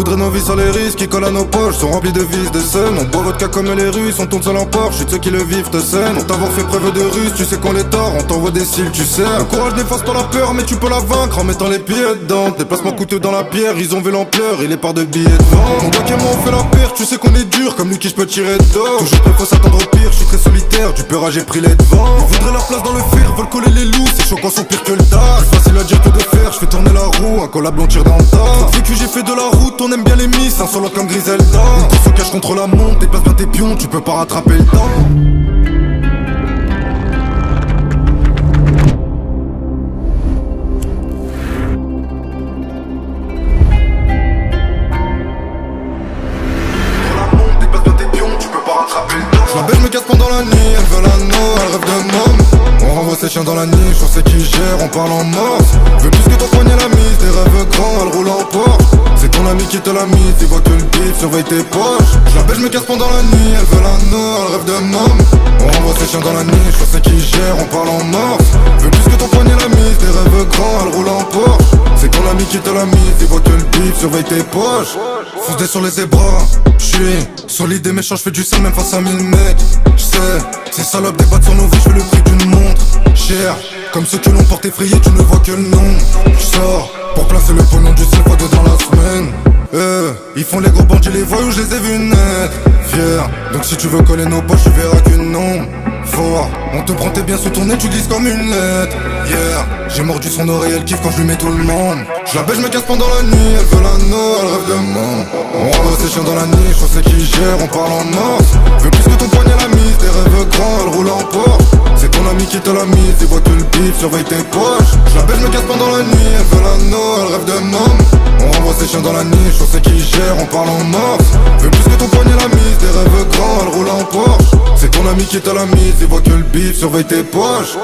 voudrait nos vies sans les risques qui collent à nos poches, sont remplis de vices, de scènes. On boit vodka comme les Russes, on tourne seul en Porsche. Je suis de ceux qui le vivent, te scène. Pour t'avoir fait preuve de ruse, tu sais qu'on les tord, on t'envoie des cils, tu sais. Le courage défonce pas la peur, mais tu peux la vaincre en mettant les pieds dedans. Tes placements coûteux dans la pierre, ils ont vu l'ampleur, il est part de billets de vente. Mon gars et moi on fait la paire, tu sais qu'on est dur, comme lui qui je peux tirer dedans. Toujours prêt, faut s'attendre au pire, je suis très solitaire, du peur j'ai pris les devants. Ils voudraient leur place dans le fer, veulent coller les loups, ces choquants sont pires que le tas. C'est facile à dire que de faire, je fais tourner la roue, un collab on tire dans le tas. Vécu j'ai fait de la route, on aime bien les miss, insolent comme Griselda. Une course se cache contre la montre, déplace bien tes pions, tu peux pas rattraper le temps. La belle me casse pendant la nuit, elle veut l'anneau, elle rêve de môme. On renvoie ses chiens dans la niche, on sait qui gère, on parle en morse. Veut plus que ton poignet la mise, des rêves grands, elle roule en Porsche. C'est ton ami qui te l'a mise, il voit que le bif, surveille tes poches. La belle me casse pendant la nuit, elle veut l'anneau, elle rêve de môme. On renvoie ses chiens dans la niche, on sait qui gère, on parle en morse. Veut plus que ton poignet la mise, des rêves grands, elle roule en Porsche. C'est ton ami qui te l'a mise, il voit que le bif, surveille tes poches. Fonce sur les zébras, j'suis solide et méchant, j'fais du sale même face à 1000 mecs. J'sais, ces salopes débattent sur nos vies, j'fais le prix d'une montre. Cher, comme ceux que l'on porte effrayé, tu ne vois que le nom. J'sors, pour placer le pognon du ciel fois deux dans la semaine. Ils font les gros bandits, les voyous, je les ai vus naître. Fier, donc si tu veux coller nos poches, tu verras qu'une ombre. Fort, on te prend tes biens sous ton nez, tu glisses comme une lettre. Yeah, j'ai mordu son oreille, elle kiffe quand je lui mets tout le monde. Je la baisse, je me casse pendant la nuit, elle veut l'anneau, elle rêve de moi. On renvoie ses chiens dans la niche, on sait qui gère, on parle en morse. Veut plus que ton poignet la mise, des rêves grands, elle roule en Porsche. C'est ton ami qui te l'a mise, il voit que le bif, surveille tes poches. Je la baisse, je me casse pendant la nuit, elle veut l'anneau, elle rêve de moi. On renvoie ses chiens dans la niche, on sait qui gère, on parle en morse. Veut plus que ton poignet la mise, des rêves grands, elle roule en Porsche. C'est ton ami qui te l'a mise, il voit que le bif, surveille tes poches.